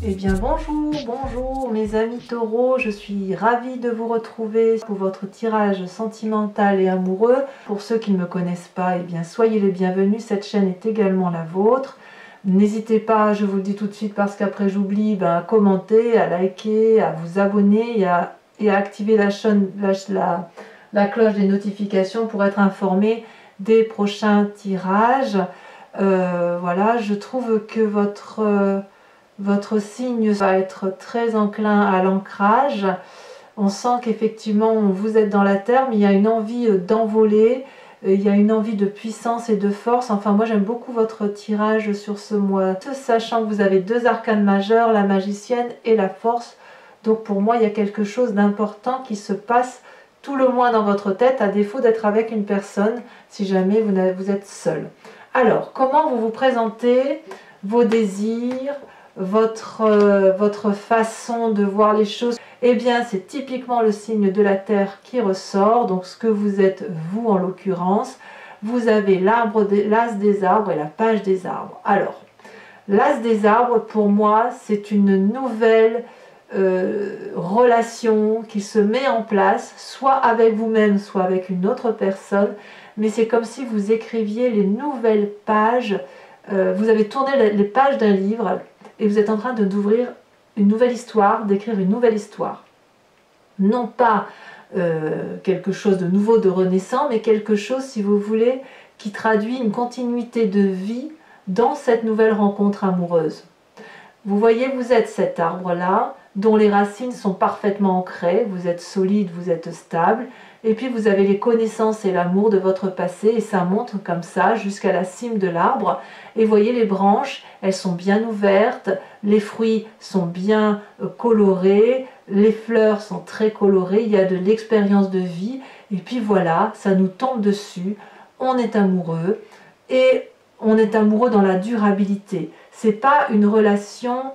Eh bien bonjour mes amis taureaux, je suis ravie de vous retrouver pour votre tirage sentimental et amoureux. Pour ceux qui ne me connaissent pas, eh bien soyez les bienvenus, cette chaîne est également la vôtre. N'hésitez pas, je vous le dis tout de suite parce qu'après j'oublie, à commenter, à liker, à vous abonner et à activer la cloche des notifications pour être informé des prochains tirages. Voilà, je trouve que votre signe va être très enclin à l'ancrage. On sent qu'effectivement vous êtes dans la terre, mais il y a une envie d'envoler, il y a une envie de puissance et de force. Enfin, moi j'aime beaucoup votre tirage sur ce mois, sachant que vous avez deux arcanes majeurs, la magicienne et la force. Donc pour moi il y a quelque chose d'important qui se passe tout le mois dans votre tête, à défaut d'être avec une personne, si jamais vous êtes seul. Alors, comment vous vous présentez, vos désirs, votre façon de voir les choses? Eh bien, c'est typiquement le signe de la terre qui ressort. Donc, ce que vous êtes, vous en l'occurrence, vous avez l'as des arbres et la page des arbres. Alors, l'as des arbres, pour moi, c'est une nouvelle relation qui se met en place, soit avec vous-même, soit avec une autre personne. Mais c'est comme si vous écriviez les nouvelles pages. Vous avez tourné les pages d'un livre et vous êtes en train d'ouvrir une nouvelle histoire, d'écrire une nouvelle histoire. Non pas quelque chose de nouveau, de renaissant, mais quelque chose, si vous voulez, qui traduit une continuité de vie dans cette nouvelle rencontre amoureuse. Vous voyez, vous êtes cet arbre-là, dont les racines sont parfaitement ancrées, vous êtes solide, vous êtes stable, et puis vous avez les connaissances et l'amour de votre passé, et ça monte comme ça jusqu'à la cime de l'arbre. Et voyez les branches, elles sont bien ouvertes, les fruits sont bien colorés, les fleurs sont très colorées, il y a de l'expérience de vie, et puis voilà, ça nous tombe dessus, on est amoureux, et on est amoureux dans la durabilité. C'est pas une relation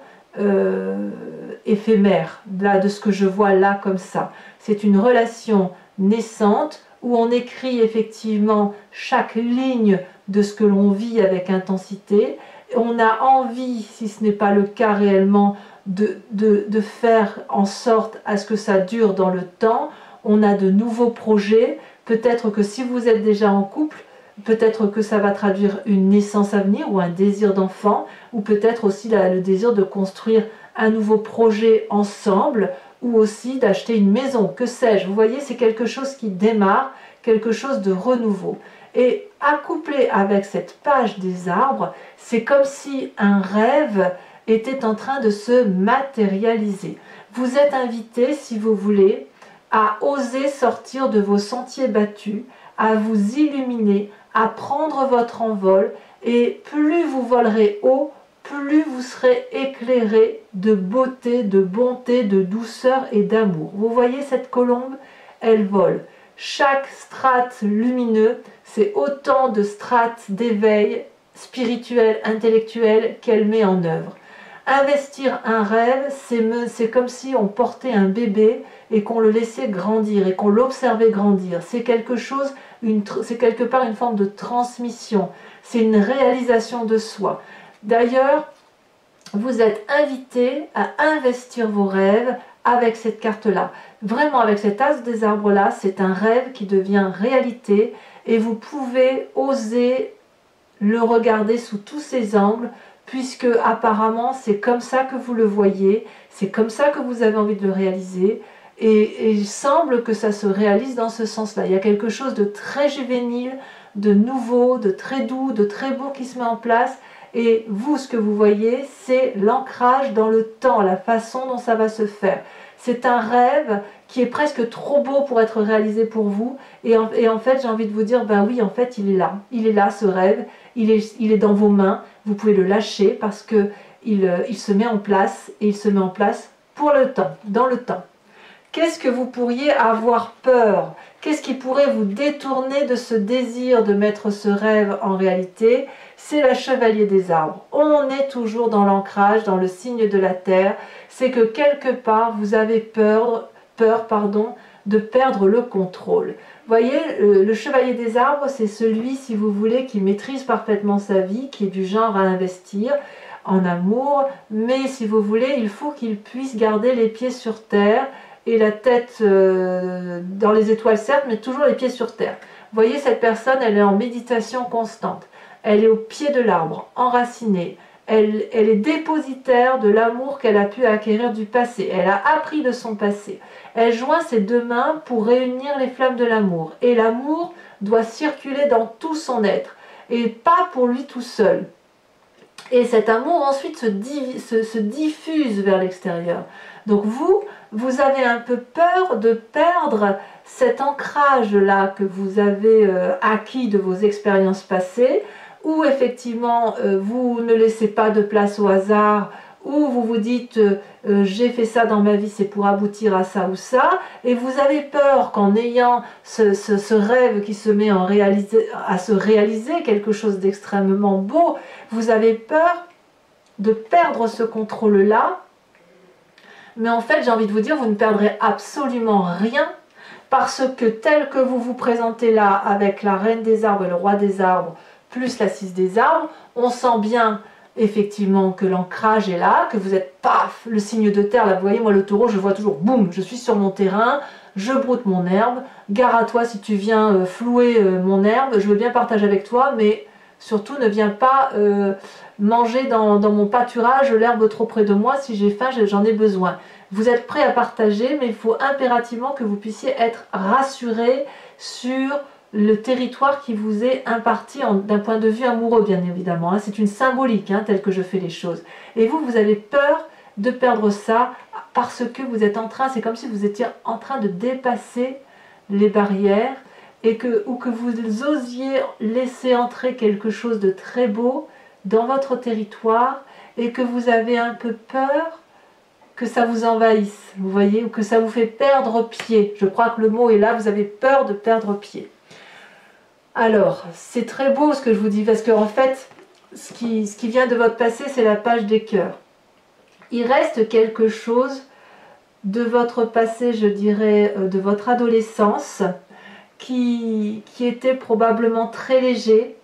éphémère, là, de ce que je vois là comme ça. C'est une relation naissante où on écrit effectivement chaque ligne de ce que l'on vit avec intensité. On a envie, si ce n'est pas le cas réellement, de faire en sorte à ce que ça dure dans le temps. On a de nouveaux projets. Peut-être que si vous êtes déjà en couple, peut-être que ça va traduire une naissance à venir ou un désir d'enfant, ou peut-être aussi le désir de construire un nouveau projet ensemble, ou aussi d'acheter une maison, que sais-je. Vous voyez, c'est quelque chose qui démarre, quelque chose de renouveau. Et accouplé avec cette page des arbres, c'est comme si un rêve était en train de se matérialiser. Vous êtes invité, si vous voulez, à oser sortir de vos sentiers battus, à vous illuminer, à prendre votre envol, et plus vous volerez haut, plus vous serez éclairé de beauté, de bonté, de douceur et d'amour. Vous voyez cette colombe, elle vole. Chaque strate lumineux, c'est autant de strates d'éveil spirituel, intellectuel qu'elle met en œuvre. Investir un rêve, c'est comme si on portait un bébé et qu'on le laissait grandir et qu'on l'observait grandir. C'est quelque chose, c'est quelque part une forme de transmission. C'est une réalisation de soi. D'ailleurs, vous êtes invité à investir vos rêves avec cette carte-là. Vraiment, avec cet as des arbres-là, c'est un rêve qui devient réalité et vous pouvez oser le regarder sous tous ses angles, puisque apparemment c'est comme ça que vous le voyez, c'est comme ça que vous avez envie de le réaliser, et il semble que ça se réalise dans ce sens-là. Il y a quelque chose de très juvénile, de nouveau, de très doux, de très beau qui se met en place, et vous, ce que vous voyez, c'est l'ancrage dans le temps, la façon dont ça va se faire. C'est un rêve qui est presque trop beau pour être réalisé pour vous, et en fait j'ai envie de vous dire, ben oui, en fait il est là ce rêve, il est dans vos mains, vous pouvez le lâcher parce que il se met en place, et il se met en place pour le temps, dans le temps. Qu'est-ce que vous pourriez avoir peur? Qu'est-ce qui pourrait vous détourner de ce désir de mettre ce rêve en réalité? C'est la chevalier des arbres. On est toujours dans l'ancrage, dans le signe de la terre. C'est que quelque part, vous avez peur de perdre le contrôle. Voyez, le chevalier des arbres, c'est celui, si vous voulez, qui maîtrise parfaitement sa vie, qui est du genre à investir. en amour, mais si vous voulez, il faut qu'il puisse garder les pieds sur terre et la tête dans les étoiles certes, mais toujours les pieds sur terre. Vous voyez, cette personne, elle est en méditation constante, elle est au pied de l'arbre, enracinée, elle est dépositaire de l'amour qu'elle a pu acquérir du passé, elle a appris de son passé, elle joint ses deux mains pour réunir les flammes de l'amour, et l'amour doit circuler dans tout son être, et pas pour lui tout seul. Et cet amour ensuite se diffuse vers l'extérieur. Donc vous avez un peu peur de perdre cet ancrage-là que vous avez acquis de vos expériences passées, où effectivement vous ne laissez pas de place au hasard, où vous vous dites j'ai fait ça dans ma vie, c'est pour aboutir à ça ou ça, et vous avez peur qu'en ayant ce rêve qui se met à se réaliser, quelque chose d'extrêmement beau, vous avez peur de perdre ce contrôle-là. Mais en fait, j'ai envie de vous dire, vous ne perdrez absolument rien, parce que tel que vous vous présentez là, avec la reine des arbres et le roi des arbres, plus la 6 des arbres, on sent bien effectivement que l'ancrage est là, que vous êtes paf, le signe de terre, là vous voyez, moi le taureau, je vois toujours, boum, je suis sur mon terrain, je broute mon herbe, gare à toi si tu viens flouer mon herbe, je veux bien partager avec toi, mais surtout ne viens pas manger dans mon pâturage l'herbe trop près de moi, si j'ai faim, j'en ai besoin. Vous êtes prêt à partager, mais il faut impérativement que vous puissiez être rassuré sur le territoire qui vous est imparti d'un point de vue amoureux, bien évidemment. Hein. C'est une symbolique, hein, telle que je fais les choses. Et vous avez peur de perdre ça parce que vous êtes en train, c'est comme si vous étiez en train de dépasser les barrières ou que vous osiez laisser entrer quelque chose de très beau dans votre territoire et que vous avez un peu peur que ça vous envahisse, vous voyez, ou que ça vous fait perdre pied. Je crois que le mot est là, vous avez peur de perdre pied. Alors, c'est très beau ce que je vous dis, parce qu'en fait, ce qui vient de votre passé, c'est la page des cœurs. Il reste quelque chose de votre passé, je dirais, de votre adolescence, qui était probablement très léger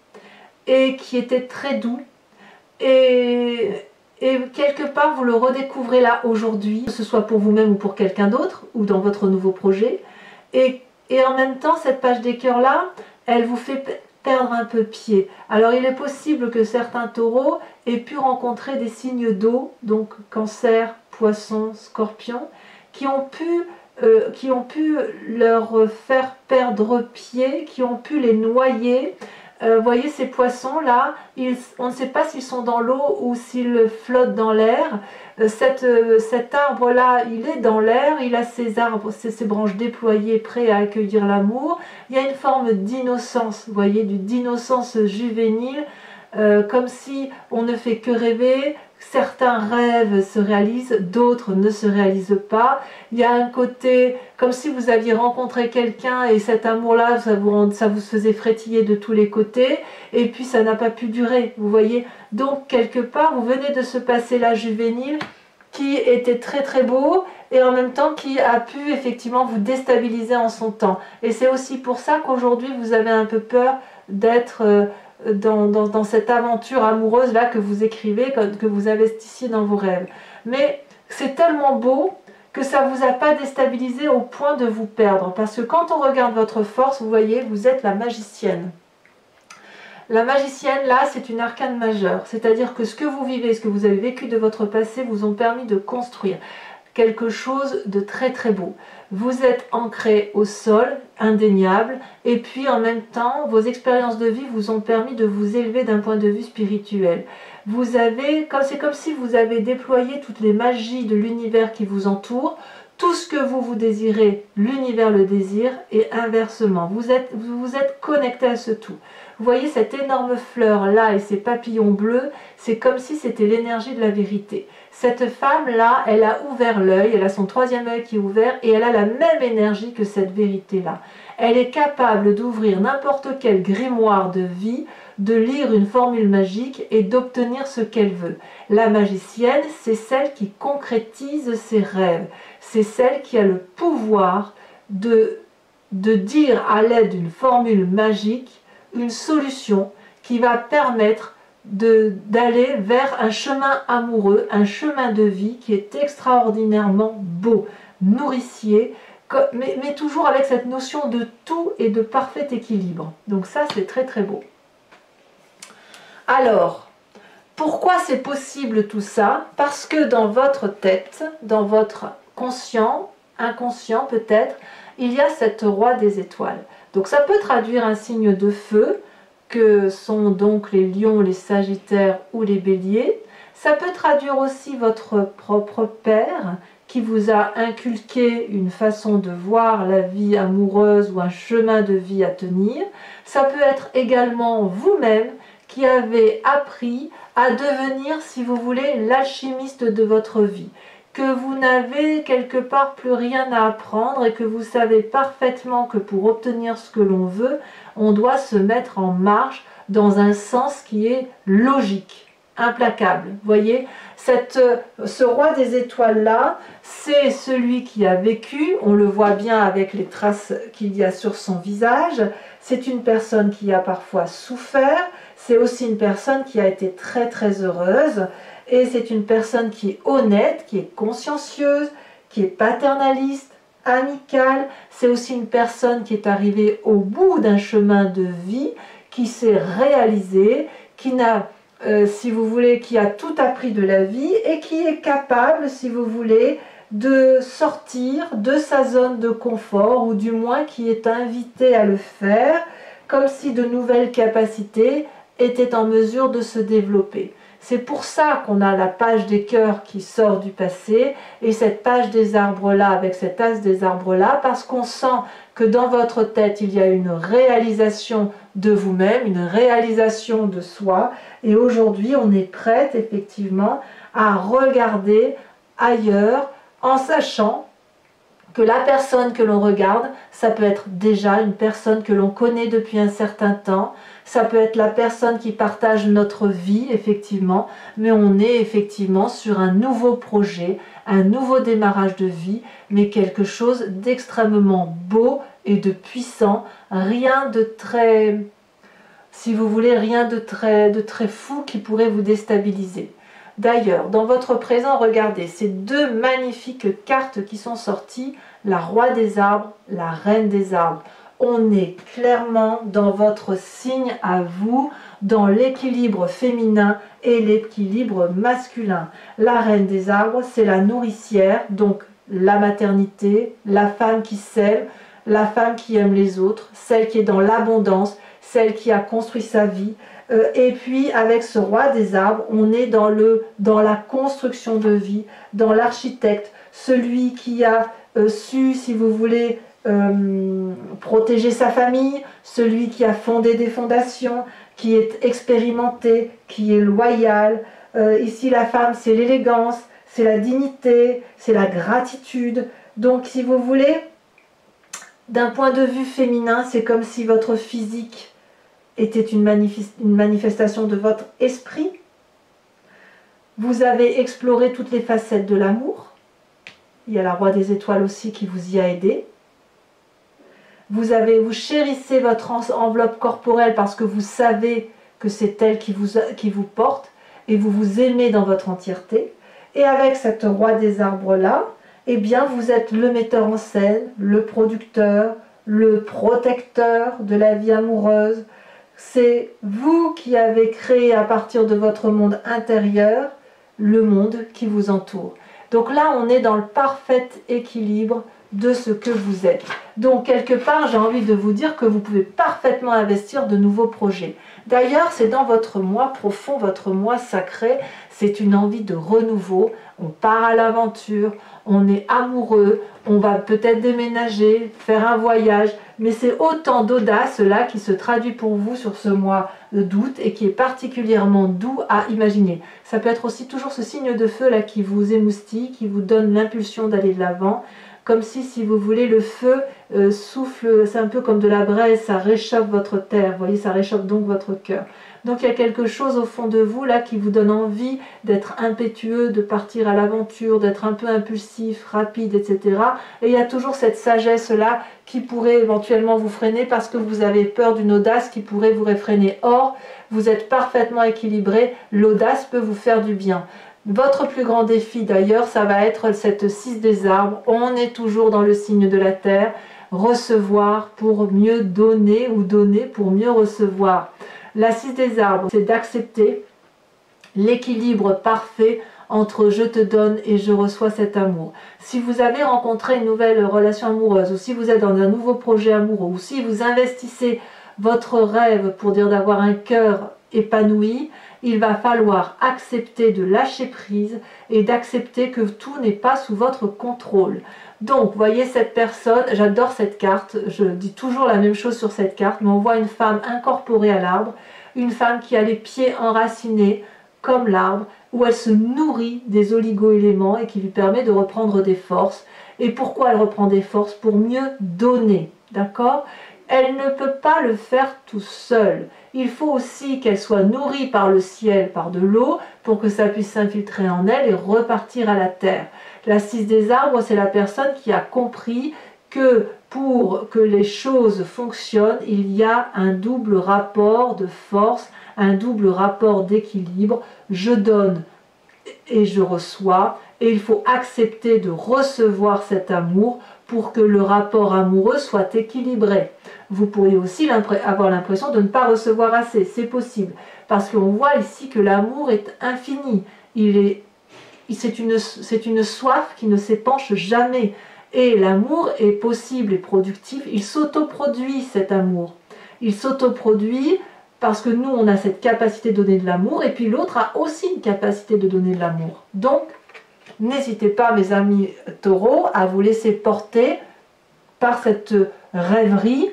et qui était très doux. Et quelque part, vous le redécouvrez là aujourd'hui, que ce soit pour vous-même ou pour quelqu'un d'autre, ou dans votre nouveau projet. Et en même temps, cette page des cœurs là, elle vous fait perdre un peu pied. Alors il est possible que certains taureaux aient pu rencontrer des signes d'eau, donc cancer, poisson, scorpion, qui ont pu leur faire perdre pied, qui ont pu les noyer. Vous voyez ces poissons là, on ne sait pas s'ils sont dans l'eau ou s'ils flottent dans l'air. Cet arbre là, il est dans l'air, il a ses branches déployées, prêts à accueillir l'amour. Il y a une forme d'innocence, vous voyez, d'innocence juvénile, comme si on ne fait que rêver. Certains rêves se réalisent, d'autres ne se réalisent pas. Il y a un côté, comme si vous aviez rencontré quelqu'un et cet amour-là, ça vous faisait frétiller de tous les côtés, et puis ça n'a pas pu durer, vous voyez. Donc, quelque part, vous venez de ce passé-là juvénile qui était très très beau, et en même temps qui a pu effectivement vous déstabiliser en son temps. Et c'est aussi pour ça qu'aujourd'hui, vous avez un peu peur d'être dans cette aventure amoureuse là que vous écrivez, que vous investissiez dans vos rêves. Mais c'est tellement beau que ça ne vous a pas déstabilisé au point de vous perdre. Parce que quand on regarde votre force, vous voyez, vous êtes la magicienne. La magicienne, là, c'est une arcane majeure. C'est-à-dire que ce que vous vivez, ce que vous avez vécu de votre passé vous ont permis de construire quelque chose de très très beau. Vous êtes ancré au sol, indéniable, et puis en même temps, vos expériences de vie vous ont permis de vous élever d'un point de vue spirituel. C'est comme si vous avez déployé toutes les magies de l'univers qui vous entoure. Tout ce que vous désirez, l'univers le désire, et inversement. Vous êtes connecté à ce tout. Vous voyez cette énorme fleur là et ces papillons bleus, c'est comme si c'était l'énergie de la vérité. Cette femme là, elle a ouvert l'œil, elle a son troisième œil qui est ouvert et elle a la même énergie que cette vérité là. Elle est capable d'ouvrir n'importe quel grimoire de vie, de lire une formule magique et d'obtenir ce qu'elle veut. La magicienne, c'est celle qui concrétise ses rêves. C'est celle qui a le pouvoir de dire à l'aide d'une formule magique une solution qui va permettre d'aller vers un chemin amoureux, un chemin de vie qui est extraordinairement beau, nourricier, mais toujours avec cette notion de tout et de parfait équilibre. Donc ça, c'est très très beau. Alors, pourquoi c'est possible tout ça? Parce que dans votre tête, dans votre conscient, inconscient peut-être, il y a cette roi des étoiles. Donc ça peut traduire un signe de feu, que sont donc les lions, les sagittaires ou les béliers. Ça peut traduire aussi votre propre père, qui vous a inculqué une façon de voir la vie amoureuse ou un chemin de vie à tenir. Ça peut être également vous-même qui avez appris à devenir, si vous voulez, l'alchimiste de votre vie, que vous n'avez quelque part plus rien à apprendre et que vous savez parfaitement que pour obtenir ce que l'on veut, on doit se mettre en marche dans un sens qui est logique, implacable. Vous voyez, ce roi des étoiles-là, c'est celui qui a vécu, on le voit bien avec les traces qu'il y a sur son visage, c'est une personne qui a parfois souffert, c'est aussi une personne qui a été très très heureuse, et c'est une personne qui est honnête, qui est consciencieuse, qui est paternaliste, amicale, c'est aussi une personne qui est arrivée au bout d'un chemin de vie, qui s'est réalisée, qui n'a si vous voulez, qui a tout appris de la vie et qui est capable, si vous voulez, de sortir de sa zone de confort, ou du moins qui est invité à le faire, comme si de nouvelles capacités étaient en mesure de se développer. C'est pour ça qu'on a la page des cœurs qui sort du passé, et cette page des arbres-là, avec cet as des arbres-là, parce qu'on sent que dans votre tête, il y a une réalisation de vous-même, une réalisation de soi, et aujourd'hui, on est prête, effectivement, à regarder ailleurs, en sachant que la personne que l'on regarde, ça peut être déjà une personne que l'on connaît depuis un certain temps, ça peut être la personne qui partage notre vie, effectivement, mais on est effectivement sur un nouveau projet, un nouveau démarrage de vie, mais quelque chose d'extrêmement beau et de puissant, rien de très, si vous voulez, rien de très fou qui pourrait vous déstabiliser. D'ailleurs, dans votre présent, regardez ces deux magnifiques cartes qui sont sorties, la roi des arbres, la reine des arbres. On est clairement dans votre signe à vous, dans l'équilibre féminin et l'équilibre masculin. La reine des arbres, c'est la nourricière, donc la maternité, la femme qui scelle, la femme qui aime les autres, celle qui est dans l'abondance, celle qui a construit sa vie. Et puis avec ce roi des arbres, on est dans la construction de vie, dans l'architecte, celui qui a su, si vous voulez, protéger sa famille, celui qui a fondé des fondations, qui est expérimenté, qui est loyal. Ici la femme, c'est l'élégance, c'est la dignité, c'est la gratitude. Donc si vous voulez, d'un point de vue féminin, c'est comme si votre physique était une manifestation de votre esprit. Vous avez exploré toutes les facettes de l'amour. Il y a la roi des étoiles aussi qui vous y a aidé. Vous chérissez votre enveloppe corporelle parce que vous savez que c'est elle qui vous porte, et vous vous aimez dans votre entièreté. Et avec cette roi des arbres-là, eh bien vous êtes le metteur en scène, le producteur, le protecteur de la vie amoureuse. C'est vous qui avez créé à partir de votre monde intérieur le monde qui vous entoure. Donc là, on est dans le parfait équilibre de ce que vous êtes. Donc quelque part, j'ai envie de vous dire que vous pouvez parfaitement investir de nouveaux projets. D'ailleurs, c'est dans votre moi profond, votre moi sacré, c'est une envie de renouveau. On part à l'aventure, on est amoureux, on va peut-être déménager, faire un voyage, mais c'est autant d'audace là qui se traduit pour vous sur ce mois d'août et qui est particulièrement doux à imaginer. Ça peut être aussi toujours ce signe de feu là qui vous émoustille, qui vous donne l'impulsion d'aller de l'avant, comme si vous voulez, le feu souffle, c'est un peu comme de la braise, ça réchauffe votre terre, vous voyez, ça réchauffe donc votre cœur. Donc il y a quelque chose au fond de vous là qui vous donne envie d'être impétueux, de partir à l'aventure, d'être un peu impulsif, rapide, etc. Et il y a toujours cette sagesse là qui pourrait éventuellement vous freiner parce que vous avez peur d'une audace qui pourrait vous réfréner. Or, vous êtes parfaitement équilibré, l'audace peut vous faire du bien. Votre plus grand défi d'ailleurs, ça va être cette 6 des arbres. On est toujours dans le signe de la terre, recevoir pour mieux donner ou donner pour mieux recevoir. La 6 des arbres, c'est d'accepter l'équilibre parfait entre je te donne et je reçois cet amour. Si vous avez rencontré une nouvelle relation amoureuse, ou si vous êtes dans un nouveau projet amoureux, ou si vous investissez votre rêve pour dire d'avoir un cœur épanoui, il va falloir accepter de lâcher prise et d'accepter que tout n'est pas sous votre contrôle. Donc, voyez cette personne, j'adore cette carte, je dis toujours la même chose sur cette carte, mais on voit une femme incorporée à l'arbre, une femme qui a les pieds enracinés comme l'arbre, où elle se nourrit des oligo-éléments et qui lui permet de reprendre des forces. Et pourquoi elle reprend des forces? Pour mieux donner, d'accord? Elle ne peut pas le faire tout seul. Il faut aussi qu'elle soit nourrie par le ciel, par de l'eau, pour que ça puisse s'infiltrer en elle et repartir à la terre. La 6 des arbres, c'est la personne qui a compris que pour que les choses fonctionnent, il y a un double rapport de force, un double rapport d'équilibre. Je donne et je reçois, et il faut accepter de recevoir cet amour pour que le rapport amoureux soit équilibré. Vous pourriez aussi avoir l'impression de ne pas recevoir assez, c'est possible, parce qu'on voit ici que l'amour est infini, c'est une soif qui ne s'épanche jamais, et l'amour est possible et productif, il s'autoproduit cet amour, il s'autoproduit parce que nous on a cette capacité de donner de l'amour, et puis l'autre a aussi une capacité de donner de l'amour. Donc, n'hésitez pas mes amis taureaux à vous laisser porter par cette rêverie,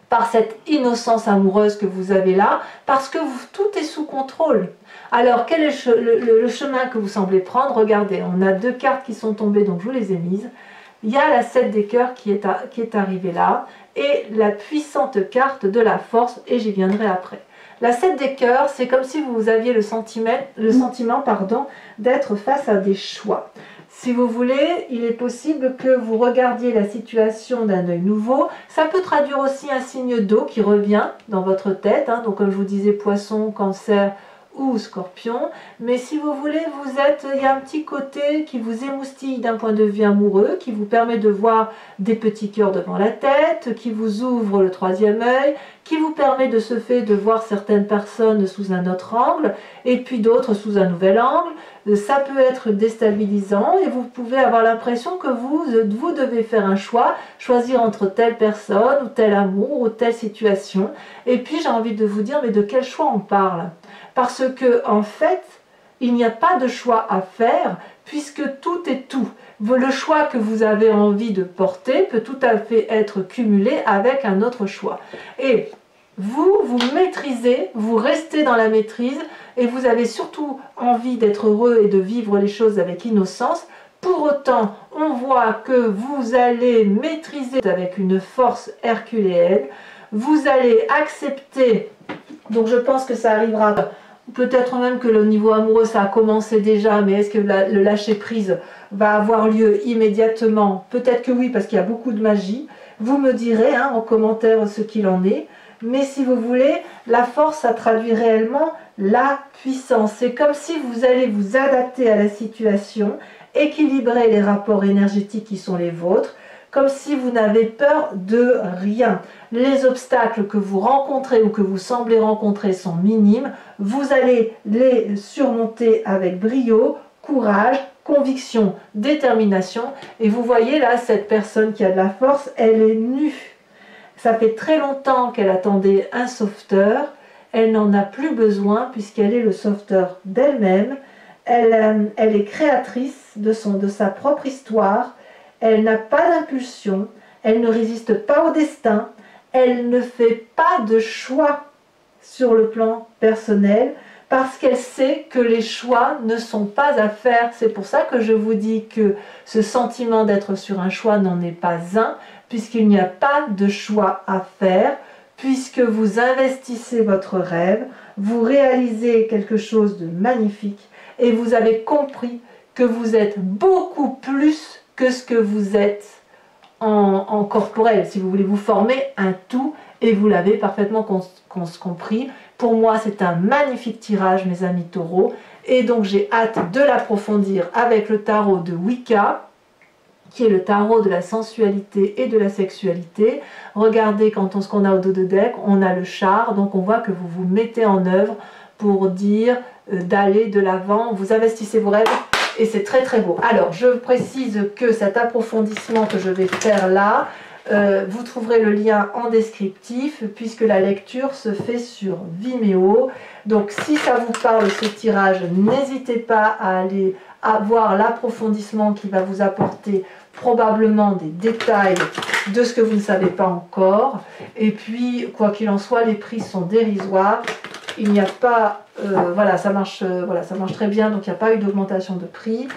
par cette innocence amoureuse que vous avez là, parce que tout est sous contrôle. Alors, quel est le chemin que vous semblez prendre? Regardez, on a 2 cartes qui sont tombées, donc je vous les ai mises. Il y a la 7 des cœurs qui est arrivée là, et la puissante carte de la force, et j'y viendrai après. La 7 des cœurs, c'est comme si vous aviez le sentiment d'être face à des choix. Si vous voulez, il est possible que vous regardiez la situation d'un œil nouveau. Ça peut traduire aussi un signe d'eau qui revient dans votre tête, hein, donc comme je vous disais, poisson, cancer ou scorpion. Mais si vous voulez, il y a un petit côté qui vous émoustille d'un point de vue amoureux, qui vous permet de voir des petits cœurs devant la tête, qui vous ouvre le 3e œil, qui vous permet de ce fait de voir certaines personnes sous un autre angle, et puis d'autres sous un nouvel angle. Ça peut être déstabilisant et vous pouvez avoir l'impression que vous devez faire un choix, choisir entre telle personne ou tel amour ou telle situation. Et puis j'ai envie de vous dire, mais de quel choix on parle? Parce que en fait, il n'y a pas de choix à faire puisque tout est tout. Le choix que vous avez envie de porter peut tout à fait être cumulé avec un autre choix. Et vous maîtrisez, vous restez dans la maîtrise et vous avez surtout envie d'être heureux et de vivre les choses avec innocence. Pour autant, on voit que vous allez maîtriser avec une force herculéenne, vous allez accepter, donc je pense que ça arrivera, peut-être même que le niveau amoureux ça a commencé déjà, mais est-ce que le lâcher prise va avoir lieu immédiatement? Peut-être que oui, parce qu'il y a beaucoup de magie. Vous me direz hein, en commentaire ce qu'il en est. Mais si vous voulez, la force, ça traduit réellement la puissance. C'est comme si vous allez vous adapter à la situation, équilibrer les rapports énergétiques qui sont les vôtres, comme si vous n'avez peur de rien. Les obstacles que vous rencontrez ou que vous semblez rencontrer sont minimes. Vous allez les surmonter avec brio, courage, conviction, détermination. Et vous voyez là, cette personne qui a de la force, elle est nue. Ça fait très longtemps qu'elle attendait un sauveteur. Elle n'en a plus besoin puisqu'elle est le sauveteur d'elle-même. Elle est créatrice de sa propre histoire. Elle n'a pas d'impulsion. Elle ne résiste pas au destin. Elle ne fait pas de choix sur le plan personnel parce qu'elle sait que les choix ne sont pas à faire. C'est pour ça que je vous dis que ce sentiment d'être sur un choix n'en est pas un, puisqu'il n'y a pas de choix à faire, puisque vous investissez votre rêve, vous réalisez quelque chose de magnifique, et vous avez compris que vous êtes beaucoup plus que ce que vous êtes en corporel. Si vous voulez vous former un tout, et vous l'avez parfaitement compris, Pour moi, c'est un magnifique tirage, mes amis taureaux. Et donc, j'ai hâte de l'approfondir avec le tarot de Wicca, qui est le tarot de la sensualité et de la sexualité. Regardez, ce qu'on a au dos de deck, on a le char, donc on voit que vous vous mettez en œuvre pour dire d'aller de l'avant, vous investissez vos rêves, et c'est très très beau. Alors, je précise que cet approfondissement que je vais faire là, vous trouverez le lien en descriptif, puisque la lecture se fait sur Vimeo. Donc, si ça vous parle ce tirage, n'hésitez pas à aller voir l'approfondissement qui va vous apporter probablement des détails de ce que vous ne savez pas encore. Et puis, quoi qu'il en soit, les prix sont dérisoires. Il n'y a pas, voilà, ça marche très bien, donc il n'y a pas eu d'augmentation de prix.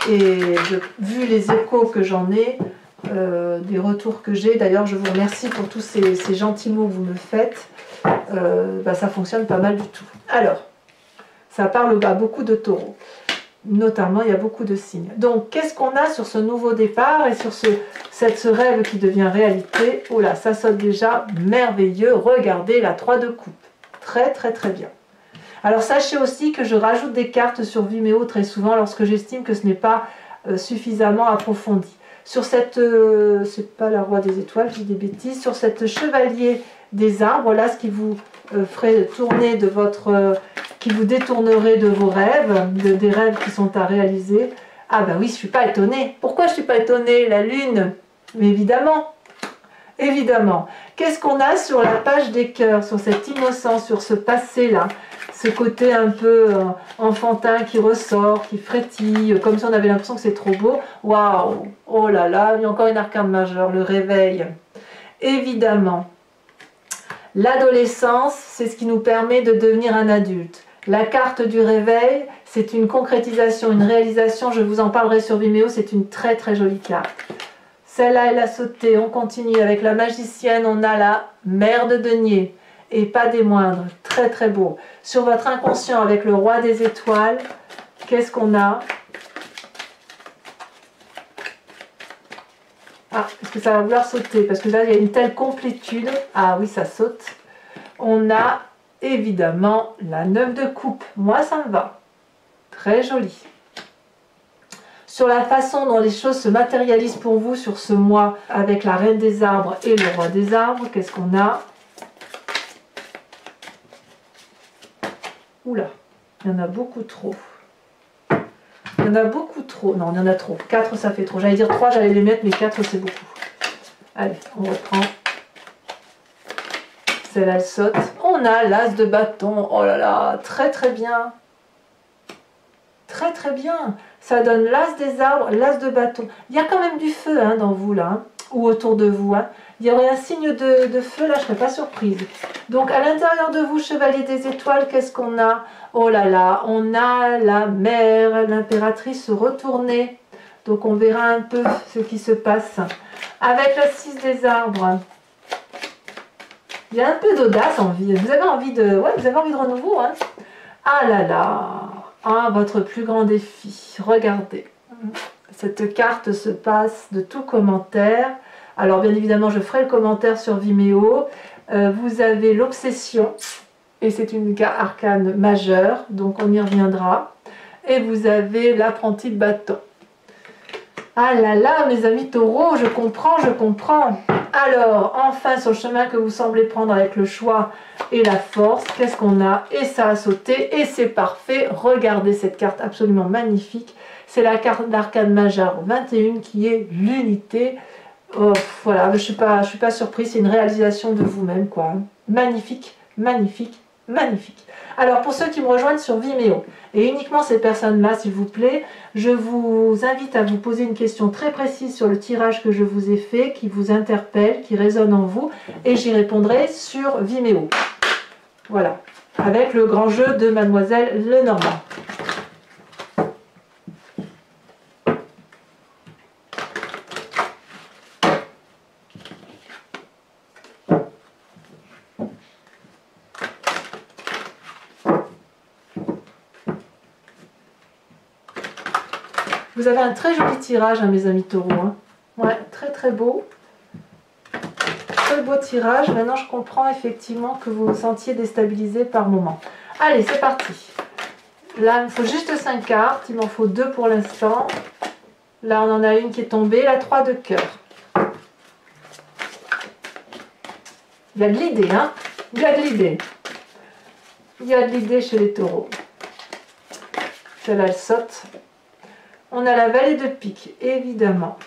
Et vu les échos que j'en ai, des retours que j'ai, d'ailleurs je vous remercie pour tous ces gentils mots que vous me faites, ça fonctionne pas mal du tout. Alors, ça parle à beaucoup de taureaux. Notamment, il y a beaucoup de signes. Donc, qu'est-ce qu'on a sur ce nouveau départ et sur ce rêve qui devient réalité? Oh là, ça saute déjà merveilleux. Regardez la 3 de coupe. Très, très, très bien. Alors, sachez aussi que je rajoute des cartes sur Vimeo très souvent lorsque j'estime que ce n'est pas suffisamment approfondi. Sur cette... c'est pas la roi des étoiles, je dis des bêtises. Sur cette chevalier des arbres, là, ce qui vous ferait tourner de votre... qui vous détournerait de vos rêves, des rêves qui sont à réaliser. Ah ben oui, je ne suis pas étonnée. Pourquoi je ne suis pas étonnée? La lune. Mais évidemment, évidemment. Qu'est-ce qu'on a sur la page des cœurs, sur cette innocence, sur ce passé-là? Ce côté un peu enfantin qui ressort, qui frétille, comme si on avait l'impression que c'est trop beau. Waouh! Oh là là, il y a encore une arcane majeure, le réveil. Évidemment. L'adolescence, c'est ce qui nous permet de devenir un adulte. La carte du réveil, c'est une concrétisation, une réalisation, je vous en parlerai sur Vimeo, c'est une très très jolie carte. Celle-là, elle a sauté, on continue avec la magicienne, on a la mère de denier, et pas des moindres, très très beau. Sur votre inconscient avec le roi des étoiles, qu'est-ce qu'on a? Ah, est-ce que ça va vouloir sauter? Parce que là, il y a une telle complétude. Ah oui, ça saute. On a évidemment la 9 de coupe. Moi, ça me va. Très joli. Sur la façon dont les choses se matérialisent pour vous sur ce mois avec la reine des arbres et le roi des arbres, qu'est-ce qu'on a? Oula, il y en a beaucoup trop. Il y en a beaucoup trop. Non, il y en a trop. 4, ça fait trop. J'allais dire 3, j'allais les mettre, mais 4, c'est beaucoup. Allez, on reprend. Celle-là, elle saute. On a l'as de bâton. Oh là là, très très bien. Très très bien. Ça donne l'as des arbres, l'as de bâton. Il y a quand même du feu dans vous, là, ou autour de vous. Il y aurait un signe de feu, là, je ne serais pas surprise. Donc, à l'intérieur de vous, chevalier des étoiles, qu'est-ce qu'on a? Oh là là, on a la mère, l'impératrice retournée. Donc, on verra un peu ce qui se passe. Avec la 6 des arbres, il y a un peu d'audace en vie. Vous avez envie de... Ouais, vous avez envie de renouveau, Ah là là. Ah, votre plus grand défi. Regardez. Cette carte se passe de tout commentaire. Alors, bien évidemment, je ferai le commentaire sur Vimeo. Vous avez l'obsession. Et c'est une arcane majeure. Donc, on y reviendra. Et vous avez l'apprenti de bâton. Ah là là, mes amis taureaux, je comprends, je comprends. Alors, enfin, sur le chemin que vous semblez prendre avec le choix et la force, qu'est-ce qu'on a? Et ça a sauté, et c'est parfait. Regardez cette carte absolument magnifique. C'est la carte d'arcane majeure 21 qui est l'unité. Oh, voilà, je suis pas surprise, c'est une réalisation de vous-même, quoi. Magnifique, magnifique, magnifique. Alors, pour ceux qui me rejoignent sur Vimeo, et uniquement ces personnes-là, s'il vous plaît, je vous invite à vous poser une question très précise sur le tirage que je vous ai fait, qui vous interpelle, qui résonne en vous, et j'y répondrai sur Vimeo. Voilà, avec le grand jeu de Mademoiselle Lenormand. Vous avez un très joli tirage, mes amis taureaux. Ouais, très très beau. très beau tirage. Maintenant, je comprends effectivement que vous vous sentiez déstabilisé par moment. Allez, c'est parti. Là, il me faut juste 5 cartes. Il m'en faut 2 pour l'instant. Là, on en a une qui est tombée. La 3 de cœur. Il y a de l'idée, hein? Il y a de l'idée. Il y a de l'idée chez les taureaux. Celle-là, elle saute. On a la vallée de pique, évidemment.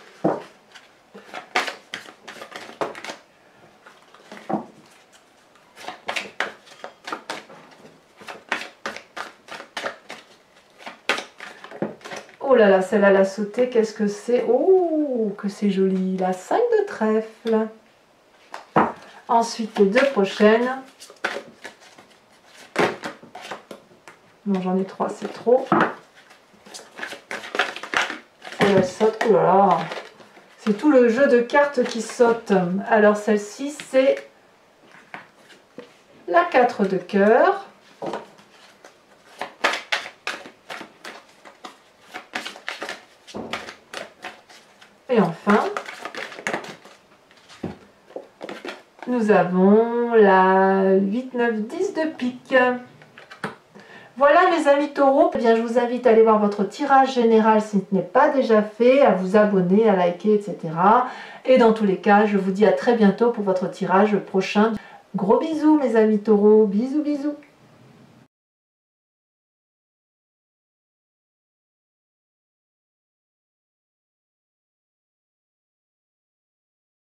Oh là là, celle-là, elle a sauté. Qu'est-ce que c'est? Oh, que c'est joli. La 5 de trèfle. Ensuite, les 2 prochaines. Non, j'en ai 3, c'est trop. Elle saute. Oh là là. C'est tout le jeu de cartes qui saute. Alors, celle-ci, c'est la 4 de cœur. Et enfin, nous avons la 8, 9, 10 de pique. Voilà mes amis taureaux, eh bien, je vous invite à aller voir votre tirage général si ce n'est pas déjà fait, à vous abonner, à liker, etc. Et dans tous les cas, je vous dis à très bientôt pour votre tirage prochain. Gros bisous mes amis taureaux, bisous bisous.